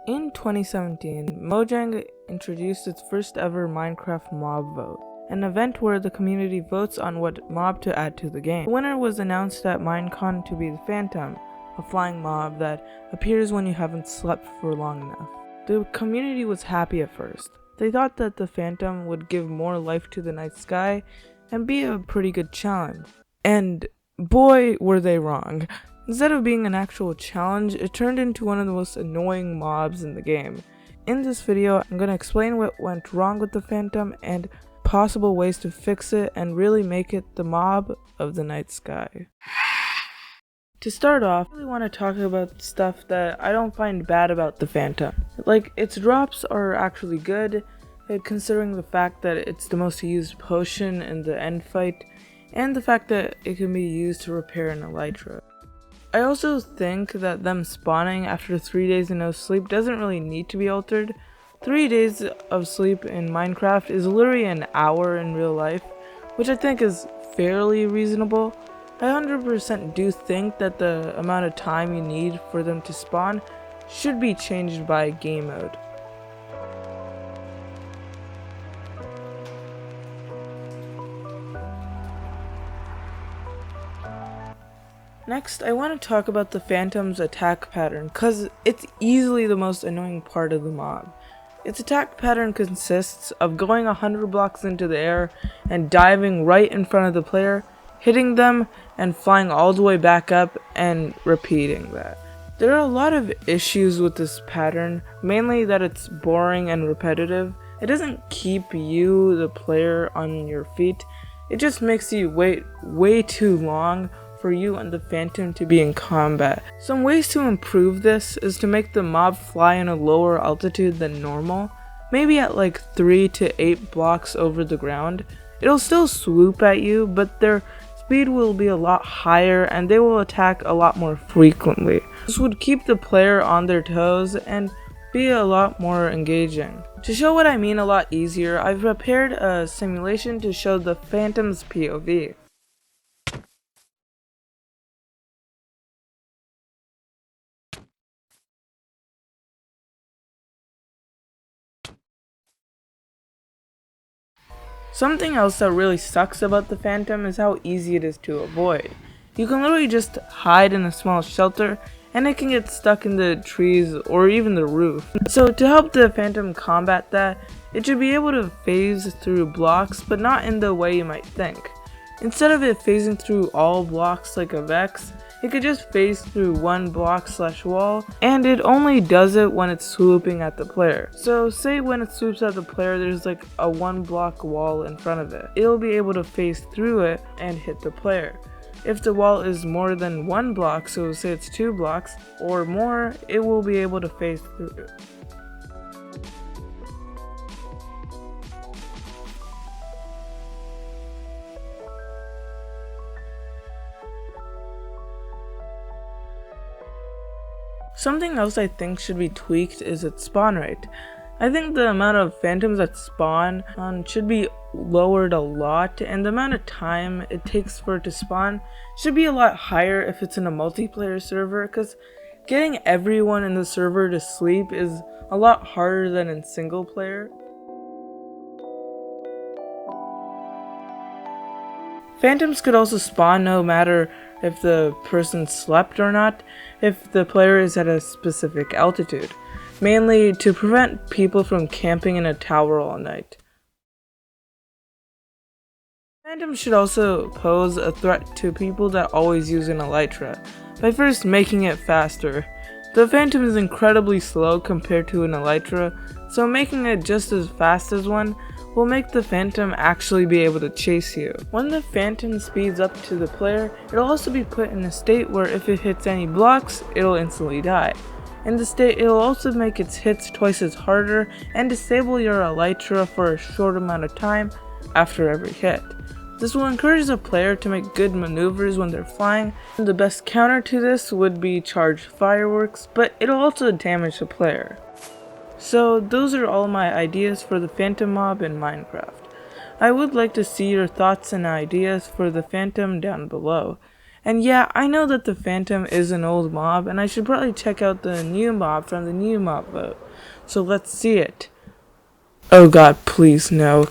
In 2017, Mojang introduced its first ever Minecraft mob vote, an event where the community votes on what mob to add to the game. The winner was announced at Minecon to be the Phantom, a flying mob that appears when you haven't slept for long enough. The community was happy at first. They thought that the Phantom would give more life to the night sky and be a pretty good challenge. And boy, were they wrong. Instead of being an actual challenge, it turned into one of the most annoying mobs in the game. In this video, I'm going to explain what went wrong with the Phantom and possible ways to fix it and really make it the mob of the night sky. To start off, I really want to talk about stuff that I don't find bad about the Phantom. Like, its drops are actually good, considering the fact that it's the most used potion in the end fight, and the fact that it can be used to repair an elytra. I also think that them spawning after 3 days of no sleep doesn't really need to be altered. 3 days of sleep in Minecraft is literally an hour in real life, which I think is fairly reasonable. I 100% do think that the amount of time you need for them to spawn should be changed by game mode. Next, I want to talk about the Phantom's attack pattern, cause it's easily the most annoying part of the mob. Its attack pattern consists of going 100 blocks into the air and diving right in front of the player, hitting them, and flying all the way back up and repeating that. There are a lot of issues with this pattern, mainly that it's boring and repetitive. It doesn't keep you, the player, on your feet. It just makes you wait way too long for you and the Phantom to be in combat. Some ways to improve this is to make the mob fly in a lower altitude than normal, maybe at like 3 to 8 blocks over the ground. It'll still swoop at you, but their speed will be a lot higher and they will attack a lot more frequently. This would keep the player on their toes and be a lot more engaging. To show what I mean a lot easier, I've prepared a simulation to show the Phantom's POV. Something else that really sucks about the Phantom is how easy it is to avoid. You can literally just hide in a small shelter and it can get stuck in the trees or even the roof. So to help the Phantom combat that, it should be able to phase through blocks, but not in the way you might think. Instead of it phasing through all blocks like a Vex, it could just phase through one block/wall, and it only does it when it's swooping at the player. So say when it swoops at the player, there's like a 1 block wall in front of it. It'll be able to phase through it and hit the player. If the wall is more than 1 block, so say it's 2 blocks or more, it will be able to phase through it. Something else I think should be tweaked is its spawn rate. I think the amount of Phantoms that spawn should be lowered a lot, and the amount of time it takes for it to spawn should be a lot higher if it's in a multiplayer server, because getting everyone in the server to sleep is a lot harder than in single player. Phantoms could also spawn no matter if the person slept or not, if the player is at a specific altitude, mainly to prevent people from camping in a tower all night. Phantoms should also pose a threat to people that always use an elytra, by first making it faster. The Phantom is incredibly slow compared to an elytra, so making it just as fast as one will make the Phantom actually be able to chase you. When the Phantom speeds up to the player, it'll also be put in a state where if it hits any blocks, it'll instantly die. In the state, it'll also make its hits twice as harder and disable your elytra for a short amount of time after every hit. This will encourage the player to make good maneuvers when they're flying. The best counter to this would be charged fireworks, but it'll also damage the player. So those are all my ideas for the Phantom mob in Minecraft. I would like to see your thoughts and ideas for the Phantom down below. And yeah, I know that the Phantom is an old mob, and I should probably check out the new mob from the new mob vote. So let's see it. Oh god, please no.